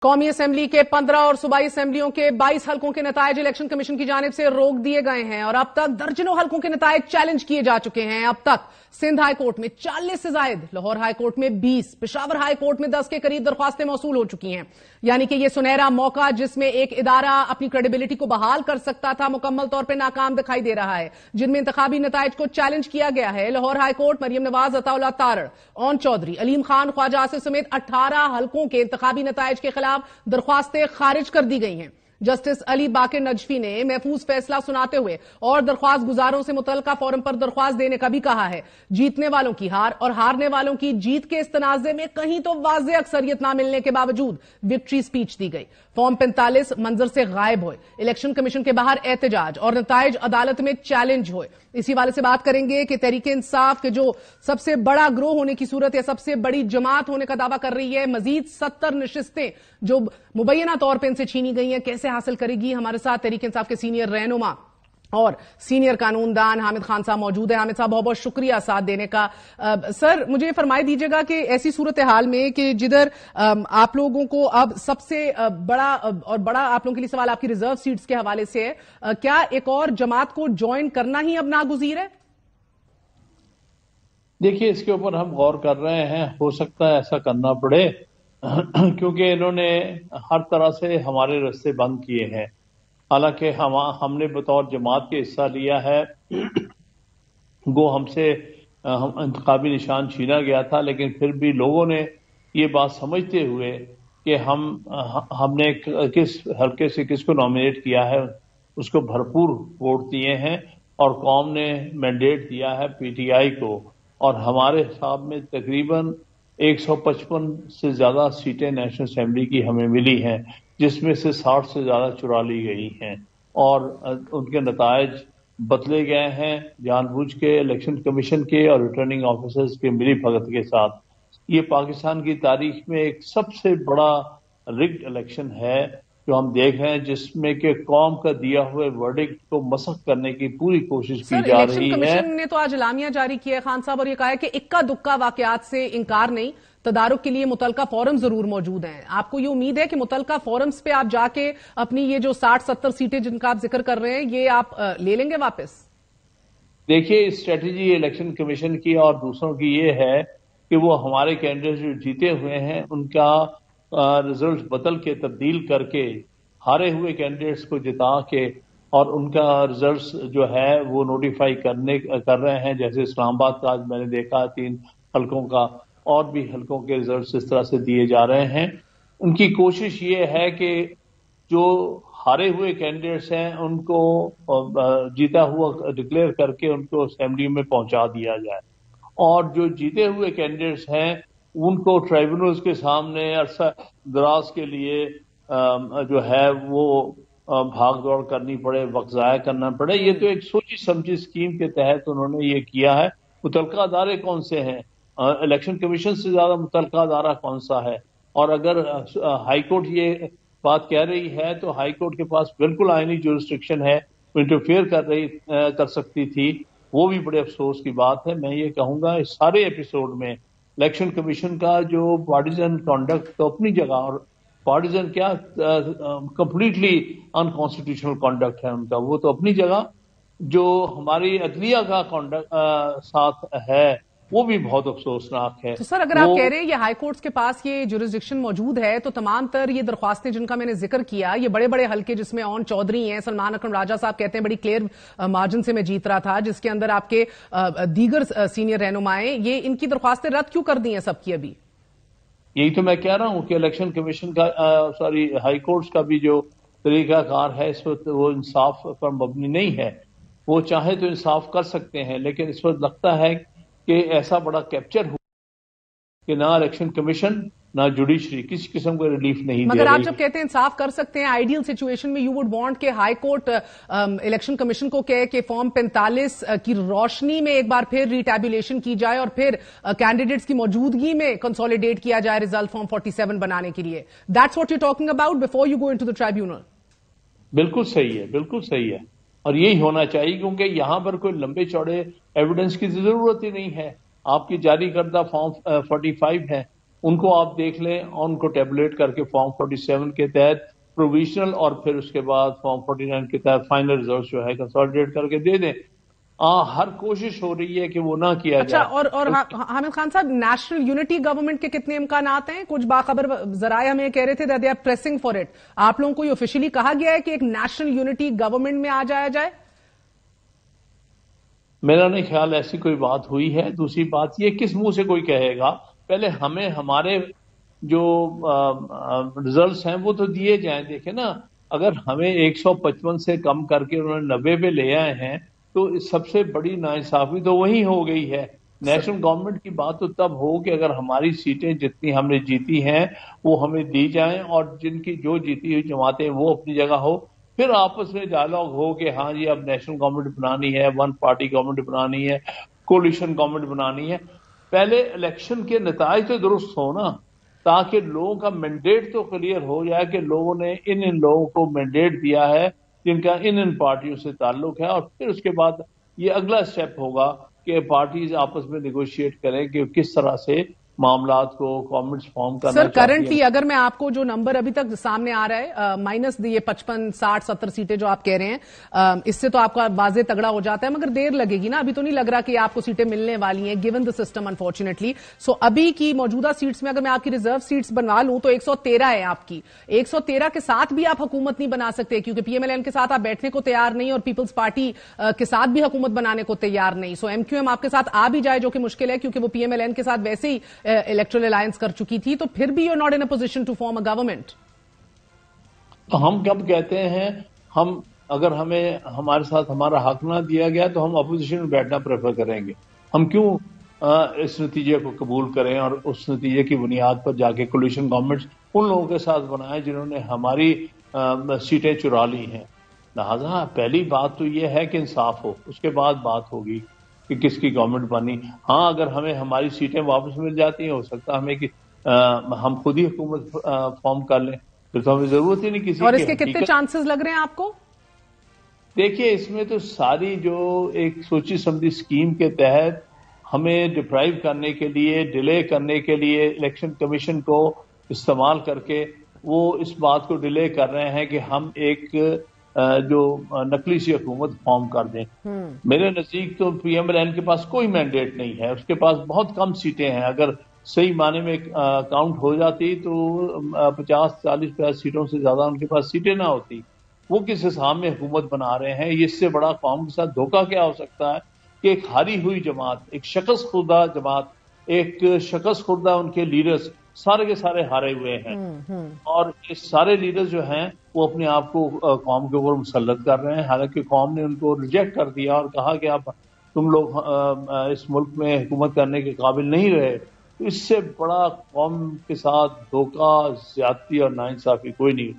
قومی اسمبلی کے 15 اور صوبائی اسمبلیوں کے 22 حلقوں کے نتائج الیکشن کمیشن کی جانب سے روک دیے گئے ہیں اور اب تک درجنوں حلقوں کے نتائج چیلنج کیے جا چکے ہیں۔ اب تک سندھ ہائی کورٹ میں 40 سے زائد، لاہور ہائی کورٹ میں 20، پشاور ہائی کورٹ میں 10 کے قریب درخواستیں موصول ہو چکی ہیں۔ یعنی کہ یہ سنہرا موقع جس میں ایک ادارہ اپنی کریڈیبلٹی کو بحال کر سکتا تھا، مکمل طور پہ ناکام دکھائی دے رہا ہے۔ جن میں انتخابی نتائج کو چیلنج کیا گیا ہے، لاہور ہائی کورٹ مریم نواز، عطا اللہ تارڑ، اون چودھری، علیم خان، خواجہ آصف سمیت 18 حلقوں کے انتخابی نتائج کے خلاف درخواستیں خارج کر دی گئی ہیں۔ جسٹس علی باقر نجفی نے محفوظ فیصلہ سناتے ہوئے اور درخواست گزاروں سے متعلقہ فورم پر درخواست دینے کا بھی کہا ہے۔ جیتنے والوں کی ہار اور ہارنے والوں کی جیت کے اس تنازع میں کہیں تو واضح اکثریت نہ ملنے کے باوجود وکٹری سپیچ دی گئی۔ فارم 45 منظر سے غائب ہوئے، الیکشن کمیشن کے باہر احتجاج اور نتائج عدالت میں چیلنج ہوئے۔ اسی والے سے بات کریں گے کہ تحریک انصاف کے جو سب سے بڑا گروہ ہونے کی صورت یا سب سے بڑی جماعت ہونے کا دعویٰ کر رہی ہے، مزید 70 نشستیں جو مبینہ طور پہ ان سے چھینی گئی ہیں کیسے حاصل کرے گی؟ ہمارے ساتھ تحریک انصاف کے سینئر رہنما اور سینئر قانون دان حامد خان صاحب موجود ہیں۔ حامد صاحب بہت بہت شکریہ ساتھ دینے کا۔ سر مجھے فرمائی دیجیے گا کہ ایسی صورتحال میں کہ جدھر آپ لوگوں کو اب سب سے بڑا آپ لوگوں کے لیے سوال آپ کی ریزرو سیٹس کے حوالے سے ہے، کیا ایک اور جماعت کو جوائن کرنا ہی اب ناگزیر ہے؟ دیکھیے، اس کے اوپر ہم غور کر رہے ہیں، ہو سکتا ہے ایسا کرنا پڑے کیونکہ انہوں نے ہر طرح سے ہمارے راستے بند کیے ہیں۔ حالانکہ ہم نے بطور جماعت کے حصہ لیا ہے، گو ہم سے انتخابی نشان چھینا گیا تھا، لیکن پھر بھی لوگوں نے یہ بات سمجھتے ہوئے کہ ہم نے کس حلقے سے کس کو نامینیٹ کیا ہے اس کو بھرپور ووٹ دیے ہیں اور قوم نے مینڈیٹ دیا ہے پی ٹی آئی کو، اور ہمارے حساب میں تقریباً 155 سے زیادہ سیٹیں نیشنل اسمبلی کی ہمیں ملی ہیں، جس میں سے 60 سے زیادہ چرا لی گئی ہیں اور ان کے نتائج بدلے گئے ہیں جان بوجھ کے الیکشن کمیشن کے اور ریٹرننگ آفیسرز کے ملی بھگت کے ساتھ۔ یہ پاکستان کی تاریخ میں ایک سب سے بڑا رگڈ الیکشن ہے جو ہم دیکھ رہے ہیں، جس میں کہ قوم کا دیا ہوئے ورڈکٹ کو مسخ کرنے کی پوری کوشش کی جا رہی ہے۔ الیکشن کمیشن نے تو آج اعلامیہ جاری کیا ہے خان صاحب، اور یہ کہا ہے کہ اکا دکا واقعات سے انکار نہیں، تدارک کے لیے متعلقہ فورم ضرور موجود ہیں۔ آپ کو یہ امید ہے کہ متعلقہ فورمز پہ آپ جا کے اپنی یہ جو 60-70 سیٹیں جن کا آپ ذکر کر رہے ہیں یہ آپ لے لیں گے واپس؟ دیکھیے، اسٹریٹجی الیکشن کمیشن کی اور دوسروں کی یہ ہے کہ وہ ہمارے کینڈیڈیٹ جو جیتے ہوئے ہیں ان کا ریزلٹ بدل کے تبدیل کر کے ہارے ہوئے کینڈیڈیٹس کو جتا کے اور ان کا ریزلٹس جو ہے وہ نوٹیفائی کر رہے ہیں۔ جیسے اسلام آباد کا آج میں نے دیکھا 3 حلقوں کا، اور بھی حلقوں کے ریزلٹس اس طرح سے دیے جا رہے ہیں۔ ان کی کوشش یہ ہے کہ جو ہارے ہوئے کینڈیڈیٹس ہیں ان کو جیتا ہوا ڈکلیئر کر کے ان کو اسمبلی میں پہنچا دیا جائے، اور جو جیتے ہوئے کینڈیڈیٹس ہیں ان کو ٹرائیبونلز کے سامنے عرصہ دراز کے لیے جو ہے وہ بھاگ دوڑ کرنی پڑے، وقت ضائع کرنا پڑے۔ یہ تو ایک سوچی سمجھی اسکیم کے تحت انہوں نے یہ کیا ہے۔ متعلقہ ادارے کون سے ہیں؟ الیکشن کمیشن سے زیادہ متعلقہ ادارہ کون سا ہے؟ اور اگر ہائی کورٹ یہ بات کہہ رہی ہے تو ہائی کورٹ کے پاس بالکل آئینی جورسڈکشن ہے، انٹرفیئر کر سکتی تھی۔ وہ بھی بڑے افسوس کی بات ہے۔ میں یہ کہوں گا اس سارے ایپیسوڈ میں الیکشن کمیشن کا جو پارٹیزن کانڈکٹ تو اپنی جگہ، اور پارٹیزن کیا کمپلیٹلی انکانسٹیٹیوشنل کانڈکٹ ہے ان کا، وہ تو اپنی جگہ، جو ہماری عدلیہ کا ساتھ ہے وہ بھی بہت افسوسناک ہے۔ تو سر اگر آپ کہہ رہے ہیں یہ ہائی کورٹس کے پاس یہ جورسڈکشن موجود ہے تو تمام تر یہ درخواستیں جن کا میں نے ذکر کیا، یہ بڑے بڑے حلقے جس میں اون چودھری ہیں، سلمان اکرم راجہ صاحب کہتے ہیں بڑی کلیئر مارجن سے میں جیت رہا تھا، جس کے اندر آپ کے دیگر سینئر رہنمائیں، یہ ان کی درخواستیں رد کیوں کر دی ہیں سب کی ابھی؟ یہی تو میں کہہ رہا ہوں کہ الیکشن کمیشن کا ہائی کورٹس کا بھی جو طریقہ کار ہے اس وقت وہ انصاف پر مبنی نہیں ہے۔ وہ چاہے تو انصاف کر سکتے ہیں، لیکن اس وقت لگتا ہے کہ ایسا بڑا کیپچر ہوا کہ نہ الیکشن کمیشن نہ جوڈیشری کسی قسم کا ریلیف نہیں دے رہی۔ مگر آپ جب کہتے ہیں انصاف کر سکتے ہیں، آئیڈیل سچویشن میں یو وڈ وانٹ کہ ہائی کورٹ الیکشن کمیشن کو کہے کہ فارم 45 کی روشنی میں ایک بار پھر ریٹیبولیشن کی جائے اور پھر کینڈیڈیٹس کی موجودگی میں کنسولیڈیٹ کیا جائے ریزلٹ فارم 47 بنانے کے لیے۔ That's what you talking about before you go into the tribunal? بالکل صحیح ہے، بالکل صحیح ہے، اور یہی ہونا چاہیے، کیونکہ یہاں پر کوئی لمبے چوڑے ایویڈنس کی ضرورت ہی نہیں ہے۔ آپ کی جاری کردہ فارم 45 ہے، ان کو آپ دیکھ لیں اور ان کو ٹیبلیٹ کر کے فارم 47 کے تحت پروویژنل اور پھر اس کے بعد فارم 49 کے تحت فائنل ریزلٹ جو ہے کنسالیڈیٹ کر کے دے دیں. ہر کوشش ہو رہی ہے کہ وہ نہ کیا اچھا جائے. اور حامد خان صاحب نیشنل یونٹی گورنمنٹ کے کتنے امکانات ہیں؟ کچھ باخبر ذرائع ہمیں کہہ رہے تھے that they are pressing for it. آپ لوگوں کو یہ آفیشلی کہا گیا ہے کہ ایک نیشنل یونٹی گورنمنٹ میں آ جایا جائے؟ میرا نہیں خیال ایسی کوئی بات ہوئی ہے. دوسری بات یہ کس منہ سے کوئی کہے گا؟ پہلے ہمیں ہمارے جو ریزلٹس ہیں وہ تو دیے جائیں. دیکھیں نا، اگر ہمیں 155 سے کم کر کے انہوں نے 90 پہ لے آئے ہیں تو سب سے بڑی ناانصافی تو وہی ہو گئی ہے. نیشنل گورنمنٹ کی بات تو تب ہو کہ اگر ہماری سیٹیں جتنی ہم نے جیتی ہیں وہ ہمیں دی جائیں اور جن کی جو جیتی ہوئی جماعتیں وہ اپنی جگہ ہو، پھر آپس میں ڈائلاگ ہو کہ ہاں جی اب نیشنل گورنمنٹ بنانی ہے، ون پارٹی گورنمنٹ بنانی ہے، کولیشن گورنمنٹ بنانی ہے. پہلے الیکشن کے نتائج تو درست ہو نا، تاکہ لوگوں کا مینڈیٹ تو کلیئر ہو جائے کہ لوگوں نے ان لوگوں کو مینڈیٹ دیا ہے جن کا ان پارٹیوں سے تعلق ہے. اور پھر اس کے بعد یہ اگلا سٹیپ ہوگا کہ پارٹیز آپس میں نیگوشیٹ کریں کہ کس طرح سے معاملات کو گورنمنٹس فارم کرنا سر چاہتی ہیں. کرنٹلی اگر میں آپ کو جو نمبر ابھی تک سامنے آ رہا ہے مائنس یہ 55 60 70 سیٹیں جو آپ کہہ رہے ہیں، اس سے تو آپ کا واضح تگڑا ہو جاتا ہے، مگر دیر لگے گی نا. ابھی تو نہیں لگ رہا کہ آپ کو سیٹیں ملنے والی ہیں گیون دا سسٹم انفارچونیٹلی. سو ابھی کی موجودہ سیٹس میں اگر میں آپ کی ریزرو سیٹس بنوا لوں تو 113 ہے آپ کی. 113 کے ساتھ بھی آپ حکومت نہیں بنا سکتے کیونکہ پی ایم ایل این کے ساتھ آپ بیٹھنے کو تیار نہیں اور پیپلز پارٹی کے ساتھ بھی حکومت بنانے کو تیار نہیں. سو ایم کیو ایم آپ کے ساتھ آ بھی جائے جو کہ مشکل ہے کیونکہ وہ پی ایم ایل این کے ساتھ ویسے ہی الیکٹرل الائنس کر چکی تھی، تو پھر بھی you not in a position to form a government. تو ہم کب کہتے ہیں ہم اگر ہمیں ہمارے ساتھ ہمارا حق نہ دیا گیا تو ہم اپوزیشن میں بیٹھنا پریفر کریں گے. ہم کیوں اس نتیجے کو قبول کریں اور اس نتیجے کی بنیاد پر جا کے کولیشن گورنمنٹ ان لوگوں کے ساتھ بنائیں جنہوں نے ہماری سیٹیں چرا لی ہیں. لہٰذا پہلی بات تو یہ ہے کہ انصاف ہو، اس کے بعد بات ہوگی کہ کس کی گورنمنٹ بنی. ہاں اگر ہمیں ہماری سیٹیں واپس مل جاتی ہیں، ہو سکتا ہے ہمیں کہ ہم خود ہی حکومت فارم کر لیں، پھر تو ہمیں ضرورت ہی نہیں کسی کی. اور اس کے کتنے چانسز لگ رہے ہیں آپ کو؟ دیکھیے اس میں تو ساری جو ایک سوچی سمجھی اسکیم کے تحت ہمیں ڈپرائیو کرنے کے لیے، ڈیلے کرنے کے لیے الیکشن کمیشن کو استعمال کر کے وہ اس بات کو ڈیلے کر رہے ہیں کہ ہم ایک جو نقلی سی حکومت فارم کر دیں. میرے نزدیک تو پی ایم ایل این کے پاس کوئی مینڈیٹ نہیں ہے، اس کے پاس بہت کم سیٹیں ہیں. اگر صحیح معنی میں کاؤنٹ ہو جاتی تو 50-40 سیٹوں سے زیادہ ان کے پاس سیٹیں نہ ہوتی. وہ کس حساب میں حکومت بنا رہے ہیں؟ اس سے بڑا قوم کے ساتھ دھوکہ کیا ہو سکتا ہے کہ ایک ہاری ہوئی جماعت، ایک شکست خوردہ جماعت، ایک شکست خوردہ ان کے لیڈرز سارے کے سارے ہارے ہوئے ہیں، اور یہ سارے لیڈرز جو ہیں وہ اپنے آپ کو قوم کے اوپر مسلط کر رہے ہیں، حالانکہ قوم نے ان کو ریجیکٹ کر دیا اور کہا کہ اب تم لوگ اس ملک میں حکومت کرنے کے قابل نہیں رہے. اس سے بڑا قوم کے ساتھ دھوکہ، زیادتی اور ناانصافی کوئی نہیں.